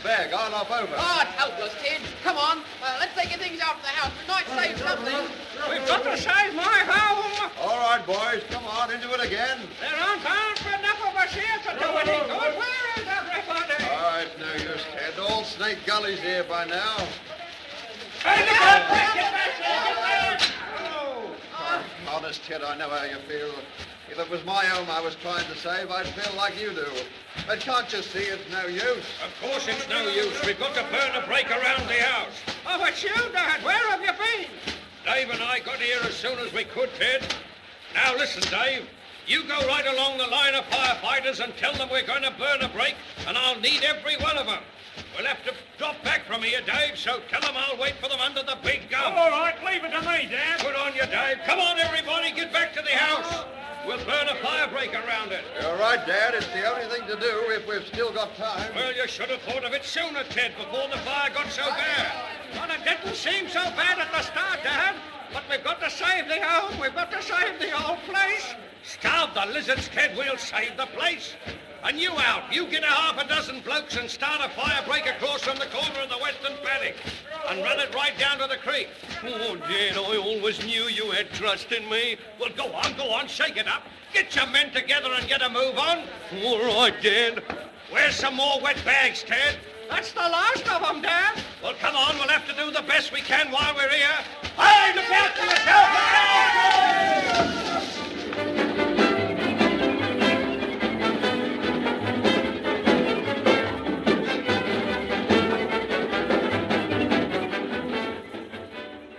bag. I'll hop over. Oh, it's helpless, Ted. Come on. Let's take your things out to the house. We might save something. We've got to save my home. All right, boys. Come on, into it again. There aren't enough of us here to do any good. Where is everybody? All right, no use, Ted. All Snake Gully's here by now. Honest, Ted, I know how you feel. If it was my home I was trying to save, I'd feel like you do. But can't you see it's no use? Of course it's no use. We've got to burn a break around the house. Oh, it's you, Dad. Where have you been? Dave and I got here as soon as we could, Ted. Now listen, Dave. You go right along the line of firefighters and tell them we're going to burn a break, and I'll need every one of them. We'll have to drop back from here, Dave, so tell them I'll wait for them under the big gun. All right, leave it to me, Dad. Good on you, Dave. Come on, everybody, get back to the house. We'll burn a fire break around it. You're right, Dad. It's the only thing to do if we've still got time. Well, you should have thought of it sooner, Ted, before the fire got so bad. Well, it didn't seem so bad at the start, Dad. But we've got to save the home. We've got to save the old place. Starve the lizards, Ted. We'll save the place. And you out. You get half a dozen blokes and start a fire break across from the corner of the western paddock. And run it right down to the creek. Oh, Dad, I always knew you had trust in me. Well, go on, shake it up. Get your men together and get a move on. All right, Dad. Where's some more wet bags, Ted? That's the last of them, Dad. Well, come on, we'll have to do the best we can while we're here. Hey, look out for yourself!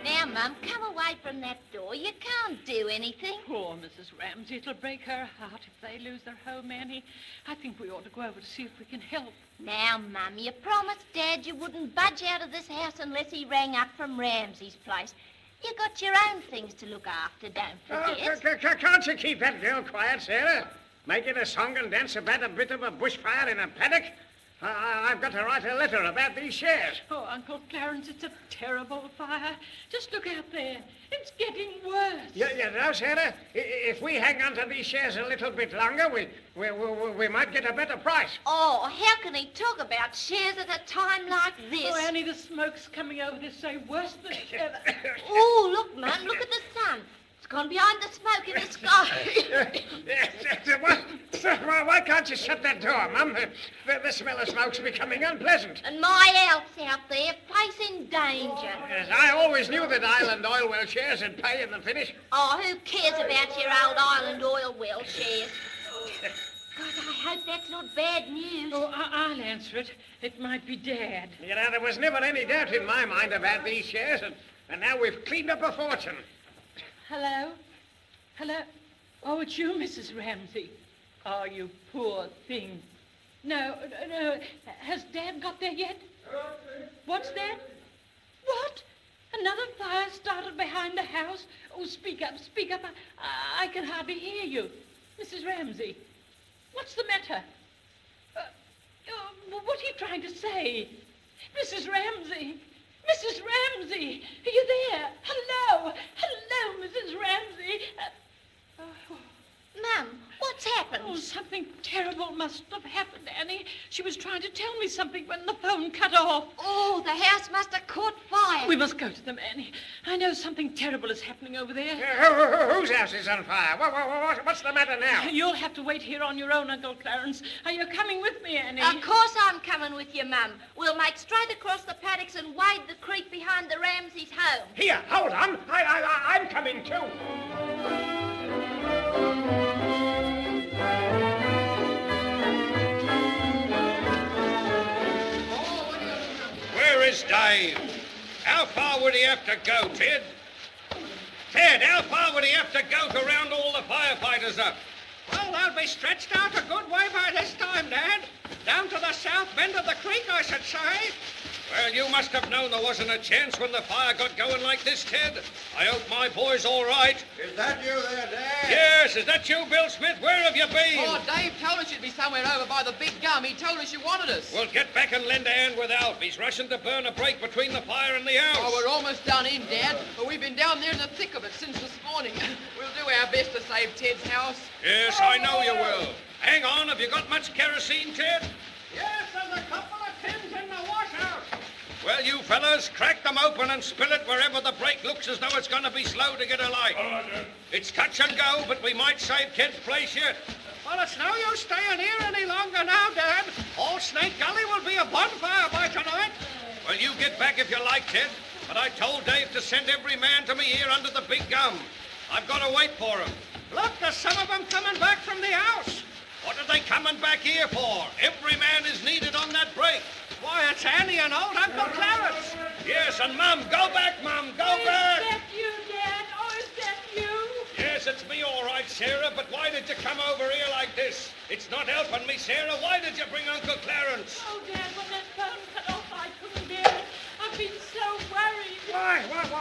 Now, Mum, come away from that door. You can't do anything. Poor Mrs. Ramsey. It'll break her heart if they lose their home, Annie. I think we ought to go over to see if we can help. Now, Mum, you promised Dad you wouldn't budge out of this house unless he rang up from Ramsey's place. You got your own things to look after, don't forget. Can't you keep that girl quiet, Sarah? Making a song and dance about a bit of a bushfire in a paddock? I've got to write a letter about these shares. Oh, Uncle Clarence, it's a terrible fire. Just look out there. It's getting worse. You know, Sarah, if we hang on to these shares a little bit longer, we might get a better price. Oh, how can he talk about shares at a time like this? Oh, Annie, the smoke's coming over this way worse than ever. Oh, look, Mum, look at the sun. It's gone behind the smoke in the sky. Why can't you shut that door, Mum? The smell of smoke's becoming unpleasant. And my health's out there, facing danger. Yes, I always knew that Island Oil Well shares would pay in the finish. Oh, who cares about your old Island Oil Well shares? God, I hope that's not bad news. Oh, I'll answer it. It might be Dad. You know, there was never any doubt in my mind about these shares, and now we've cleaned up a fortune. Hello? Hello? Oh, it's you, Mrs. Ramsey. Oh, you poor thing. No. Has Dad got there yet? What's that? What? Another fire started behind the house? Oh, speak up. I can hardly hear you. Mrs. Ramsey, what's the matter? What are you trying to say? Mrs. Ramsey! Mrs. Ramsey! Are you there? Hello, Mrs. Ramsey. Mum, what's happened? Oh, something terrible must have happened, Annie. She was trying to tell me something when the phone cut off. Oh, the house must have caught fire. We must go to them, Annie. I know something terrible is happening over there. Whose house is on fire? What's the matter now? You'll have to wait here on your own, Uncle Clarence. Are you coming with me, Annie? Of course I'm coming with you, Mum. We'll make straight across the paddocks and wade the creek behind the Ramseys' home. Here, hold on. I'm coming too. Where is Dave? How far would he have to go, Ted? Ted, how far would he have to go to round all the firefighters up? Well, they'll be stretched out a good way by this time, Dad. Down to the south bend of the creek, I should say. Well, you must have known there wasn't a chance when the fire got going like this, Ted. I hope my boy's all right. Is that you there, Dad? Yes, is that you, Bill Smith? Where have you been? Oh, Dave told us you'd be somewhere over by the big gum. He told us you wanted us. Well, get back and lend a hand with Alf. He's rushing to burn a break between the fire and the house. Oh, we're almost done in, Dad. But we've been down there in the thick of it since this morning. We'll do our best to save Ted's house. Yes, I know you will. Hang on, have you got much kerosene, Ted? Yes, there's a couple of tins in the Well, you fellas, crack them open and spill it wherever the break looks as though it's going to be slow to get a light. It's touch and go, but we might save Ted's place yet. Well, it's no use staying here any longer now, Dad. All Snake Gully will be a bonfire by tonight. Well, you get back if you like, Ted. But I told Dave to send every man to me here under the big gum. I've got to wait for him. Look, there's some of them coming back from the house. What are they coming back here for? Every man is needed on that break. Why, it's Annie and old Uncle Clarence. Yes, and Mum, go back, Mum, go back. Is that you, Dad? Oh, is that you? Yes, it's me all right, Sarah, but why did you come over here like this? It's not helping me, Sarah. Why did you bring Uncle Clarence? Oh, Dad, when that phone cut off, I couldn't bear it. I've been so worried.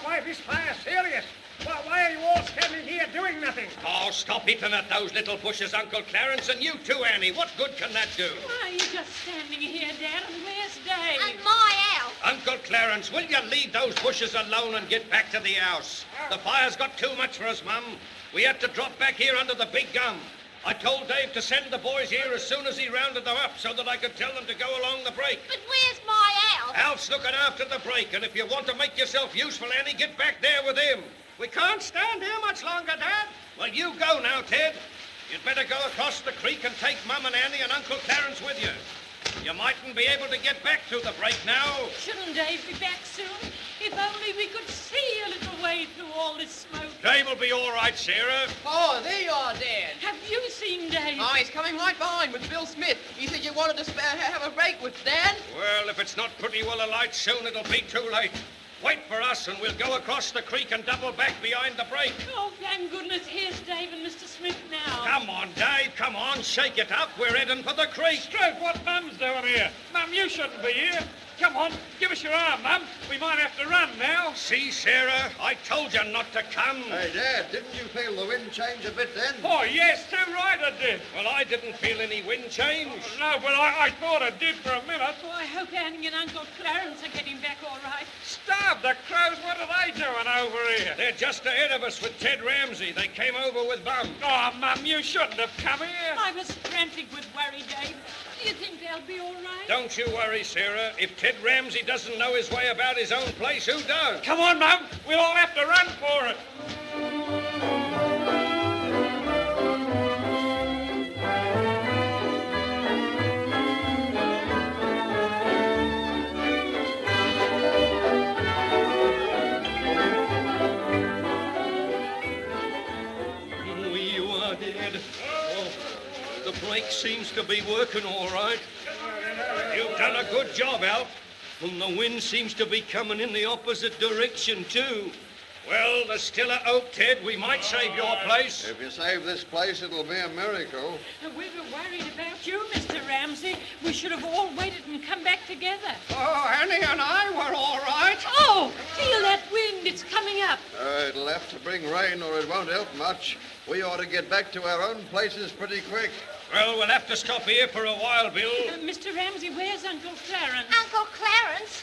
Why, this fire's serious. Why are you all standing here doing nothing? Oh, stop eating at those little bushes, Uncle Clarence, and you too, Annie. What good can that do? Why are you just standing here, Dad? And where's Dave? And my house. Uncle Clarence, will you leave those bushes alone and get back to the house? The fire's got too much for us, Mum. We had to drop back here under the big gum. I told Dave to send the boys here as soon as he rounded them up so that I could tell them to go along the break. But where's my house? Alf's looking after the break, and if you want to make yourself useful, Annie, get back there with him. We can't stand here much longer, Dad. Well, you go now, Ted. You'd better go across the creek and take Mum and Annie and Uncle Clarence with you. You mightn't be able to get back through the break now. Shouldn't Dave be back soon? If only we could see a little way through all this smoke. Dave will be all right, Sarah. Oh, there you are, Dad. Have you seen Dave? Oh, he's coming right behind with Bill Smith. He said you wanted to have a break with Dad. Well, if it's not pretty well alight soon, it'll be too late. Wait for us, and we'll go across the creek and double back behind the break. Oh, thank goodness. Here's Dave and Mr. Smith now. Come on, Dave, come on. Shake it up. We're heading for the creek. Straight, what Mum's doing here? Mum, you shouldn't be here. Come on, give us your arm, Mum. We might have to run now. See, Sarah, I told you not to come. Hey, Dad, didn't you feel the wind change a bit then? Oh, yes, too right I did. Well, I didn't feel any wind change. No, but I thought I did for a minute. Oh, I hope Annie and Uncle Clarence are getting back all right. Starve the crows, what are they doing over here? They're just ahead of us with Ted Ramsey. They came over with Mum. Oh, Mum, you shouldn't have come here. I was frantic with worry, Dave. Do you think they'll be all right? Don't you worry, Sarah. If Ted Ramsey doesn't know his way about his own place, who does? Come on, Mum. We'll all have to run for it. You are dead. Oh, the brake seems to be working all right. You've done a good job, Alf. And the wind seems to be coming in the opposite direction, too. Well, there's still a hope, Ted. We might save your place. If you save this place, it'll be a miracle. We were worried about you, Mr. Ramsey. We should have all waited and come back together. Oh, Annie and I were all right. Oh, feel that wind. It's coming up. It'll have to bring rain or it won't help much. We ought to get back to our own places pretty quick. Well, we'll have to stop here for a while, Bill. Mr. Ramsey, where's Uncle Clarence? Uncle Clarence?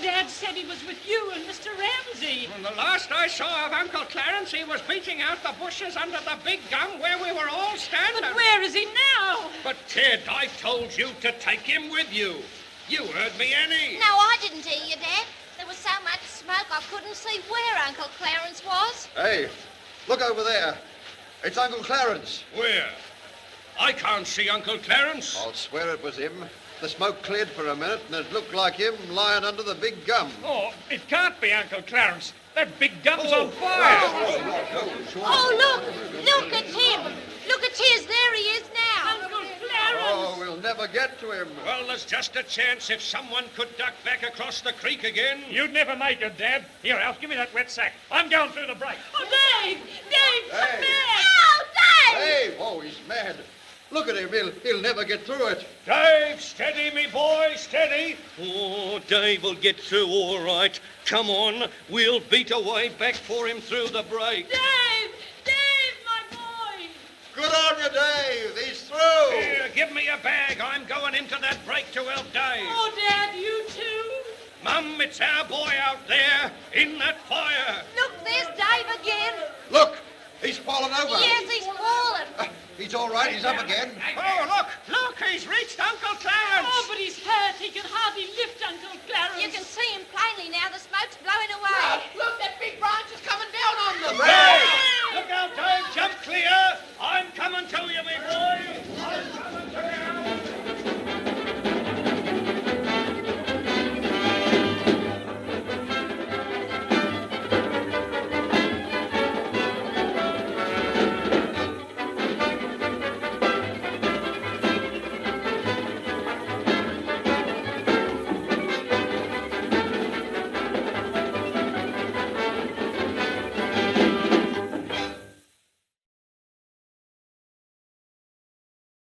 Dad said he was with you and Mr. Ramsey. Well, the last I saw of Uncle Clarence, he was beating out the bushes under the big gum where we were all standing. But where is he now? But, Ted, I told you to take him with you. You heard me, Annie. No, I didn't hear you, Dad. There was so much smoke I couldn't see where Uncle Clarence was. Hey, look over there. It's Uncle Clarence. Where? I can't see Uncle Clarence. I'll swear it was him. The smoke cleared for a minute and it looked like him lying under the big gum. Oh, it can't be Uncle Clarence. That big gum's on fire. Oh, look! Look at him! Look at his! There he is now! Uncle Clarence! Oh, we'll never get to him. Well, there's just a chance if someone could duck back across the creek again. You'd never make it, Dad. Here, Alf, give me that wet sack. I'm going through the break. Oh, Dave! Dave, come Hey. back! Oh, Dave! Hey, oh, he's mad. Look at him. He'll never get through it. Dave, steady, me boy, steady. Oh, Dave will get through all right. Come on, we'll beat a way back for him through the break. Dave! Dave, my boy! Good on you, Dave. He's through. Here, give me a bag. I'm going into that break to help Dave. Oh, Dad, you too? Mum, it's our boy out there in that fire. Look, there's Dave again. Look, he's fallen over. Yes, he's fallen. He's all right. He's up again. Oh, look, he's reached Uncle Clarence.